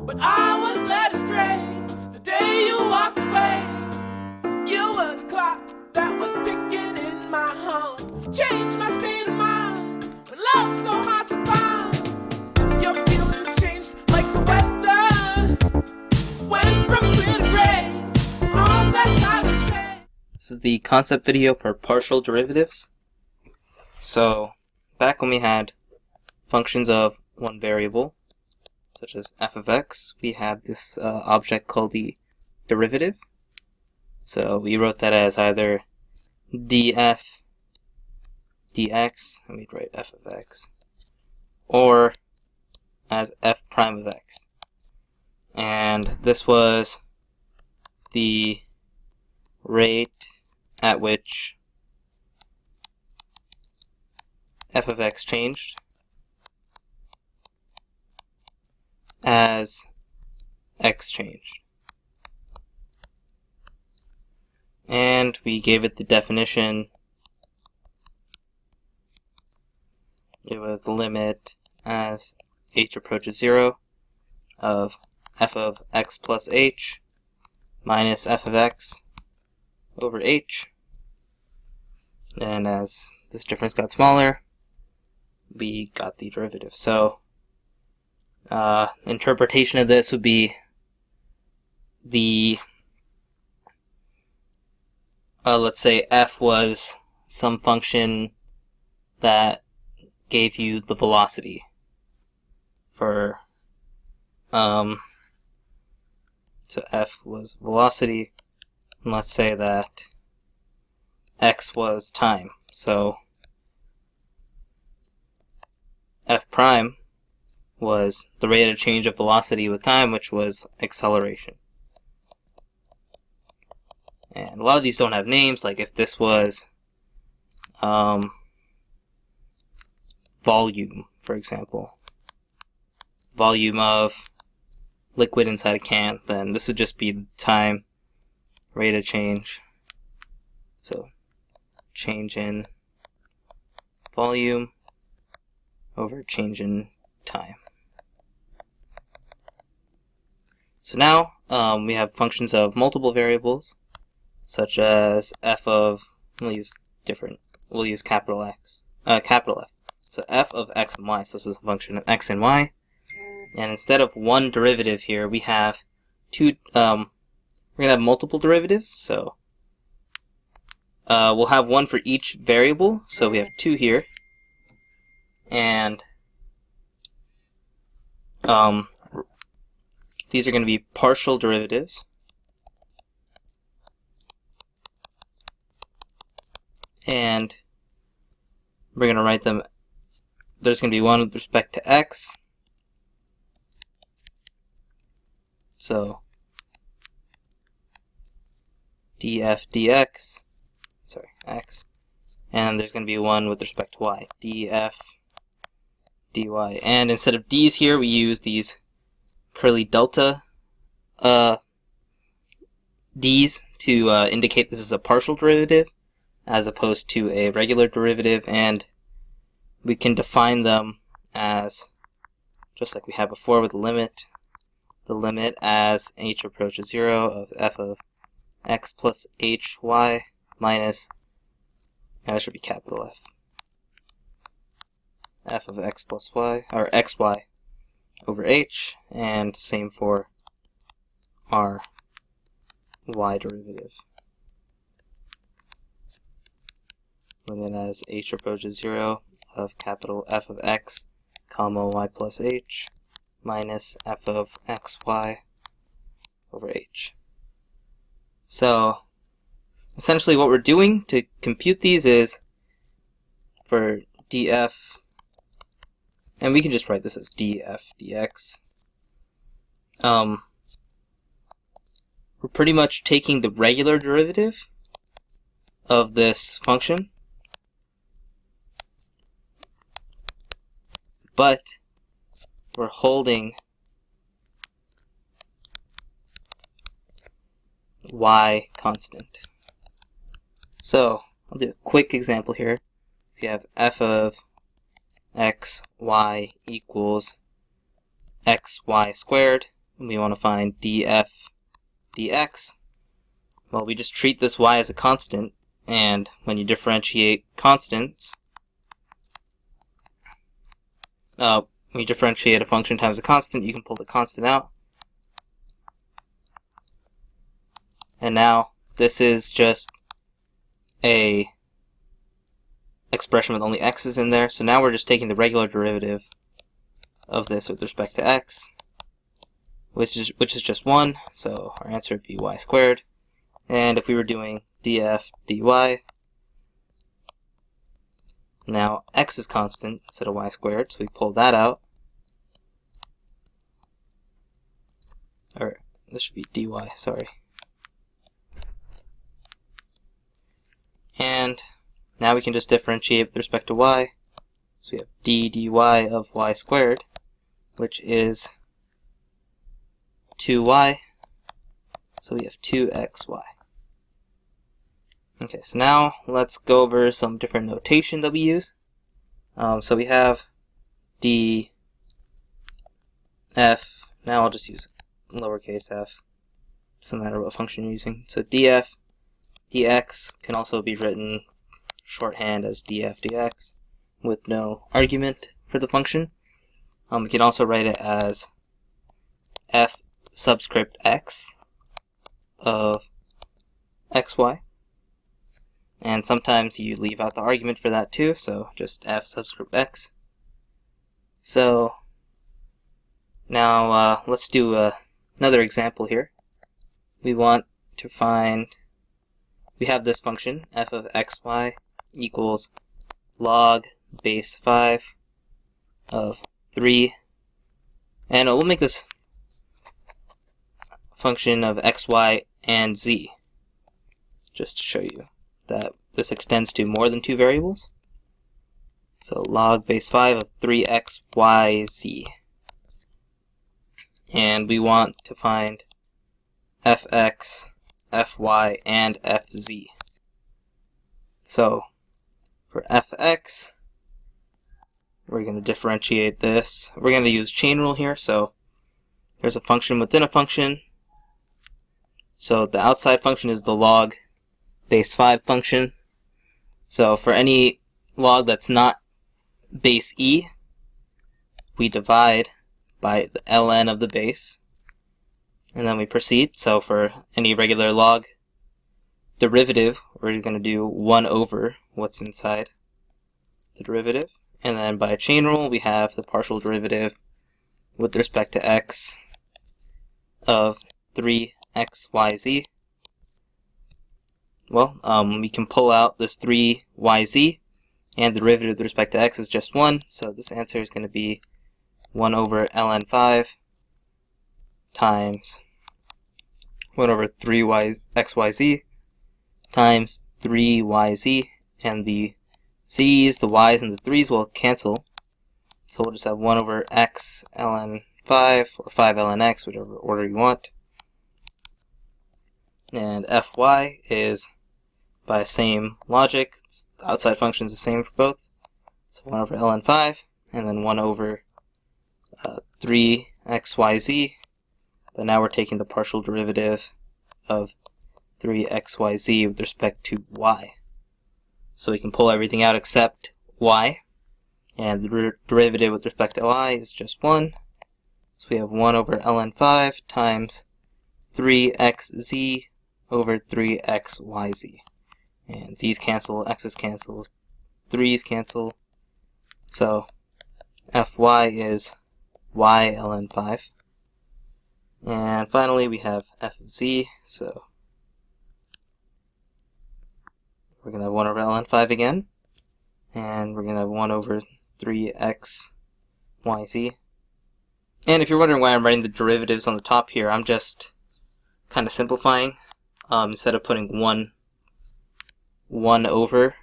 but I was led astray the day you walked away. You were the clock that was ticking in my heart, changed my state of mind. When love's so hard to find, your feelings changed like the weather. Went from clear to gray on that time of day. This is the concept video for partial derivatives. So, back when we had functions of one variable, such as f of x, we had this object called the derivative. So we wrote that as either df dx, and we'd write f of x, or as f prime of x. And this was the rate at which f of x changed as x changed. And we gave it the definition. It was the limit as h approaches 0 of f of x plus h minus f of x over h. And as this difference got smaller, we got the derivative. So interpretation of this would be the let's say f was some function that gave you the velocity for so f was velocity, and let's say that x was time. So f prime was the rate of change of velocity with time, which was acceleration. And a lot of these don't have names, like if this was volume, for example, volume of liquid inside a can, then this would just be the time rate of change. So change in volume over change in time. So now we have functions of multiple variables, such as f of, we'll use capital X, capital F. So f of x and y, so this is a function of x and y. And instead of one derivative here, we have two, we're going to have multiple derivatives. So we'll have one for each variable, so we have two here. And these are going to be partial derivatives. And we're going to write them, there's going to be one with respect to x. So df dx, sorry, x. And there's going to be one with respect to y, df dy. And instead of d's here, we use these curly delta d's to indicate this is a partial derivative as opposed to a regular derivative, and we can define them as, just like we had before with the limit as h approaches 0 of f of x plus hy minus, that should be capital F, f of x plus y, or xy over h, and same for our y derivative. Limit as h approaches 0 of capital F of x, comma y plus h, minus f of xy over h. So essentially what we're doing to compute these is for df, and we can just write this as df dx, we're pretty much taking the regular derivative of this function, but we're holding y constant. So I'll do a quick example here. If you have f of x, y equals xy squared, we want to find df dx. Well, we just treat this y as a constant, and when you differentiate constants, when you differentiate a function times a constant, you can pull the constant out. And now this is just a expression with only x's in there, so now we're just taking the regular derivative of this with respect to x, which is just 1, so our answer would be y squared. And if we were doing df dy, now x is constant instead of y squared, so we pull that out. Or this should be dy, sorry. And now we can just differentiate with respect to y. So we have d dy of y squared, which is 2y. So we have 2xy. Okay, so now let's go over some different notation that we use. So we have df, now I'll just use lowercase f, doesn't matter what function you're using. So df dx can also be written shorthand as df dx with no argument for the function. We can also write it as f subscript x of xy. And sometimes you leave out the argument for that too, so just f subscript x. So now let's do another example here. We want to find, we have this function, f of xy equals log base 5 of 3, and we'll make this function of xy and z, just to show you that this extends to more than 2 variables. So log base 5 of 3xyz. And we want to find fx, fy, and fz. So for fx, we're going to differentiate this. We're going to use chain rule here. So there's a function within a function. So the outside function is the log base 5 function. So for any log that's not base e, we divide by the ln of the base, and then we proceed. So for any regular log derivative, we're going to do 1 over what's inside the derivative. And then by chain rule, we have the partial derivative with respect to x of 3xyz. Well, we can pull out this 3yz, and the derivative with respect to x is just 1, so this answer is going to be 1 over ln 5 times 1 over 3xyz times 3yz, and the z's, the y's, and the 3's will cancel, so we'll just have 1 over x ln 5, or 5 ln x, whatever order you want. And fy is, by same logic, the outside function is the same for both. So 1 over ln 5, and then 1 over 3xyz. But now we're taking the partial derivative of 3xyz with respect to y. So we can pull everything out except y. And the derivative with respect to y is just 1. So we have 1 over ln 5 times 3xz over 3xyz. And z's cancel, x's cancel, 3's cancel. So fy is y ln 5. And finally we have f of z, so we're going to have 1 over ln 5 again. And we're going to have 1 over 3xyz. And if you're wondering why I'm writing the derivatives on the top here, I'm just kind of simplifying. Instead of putting 1 over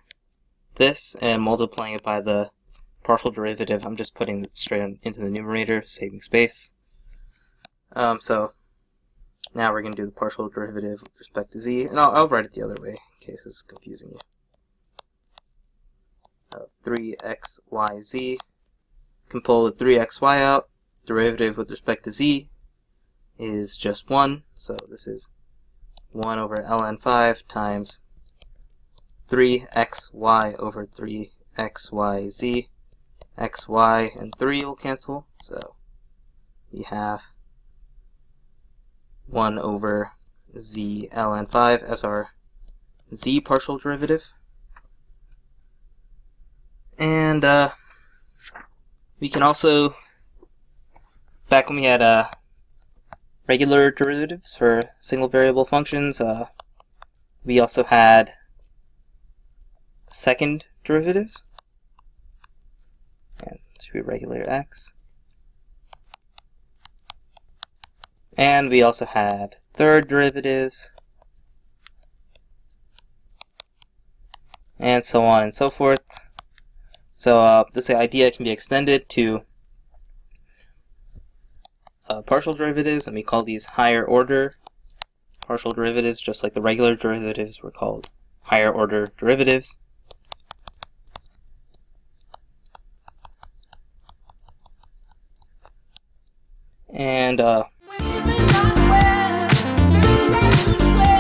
this and multiplying it by the partial derivative, I'm just putting it straight into the numerator, saving space. So now we're going to do the partial derivative with respect to z, and I'll write it the other way in case it's confusing you. 3xyz, can pull the 3xy out, derivative with respect to z, is just 1, so this is 1 over ln 5 times 3xy over 3xyz. xy and 3 will cancel, so we have 1 over z ln 5 as our z partial derivative. And we can also, back when we had regular derivatives for single variable functions, we also had second derivatives. And this should be regular x. And we also had third derivatives, and so on and so forth. So this idea can be extended to partial derivatives, and we call these higher order partial derivatives, just like the regular derivatives were called higher order derivatives. And When you've been out west, just like to play.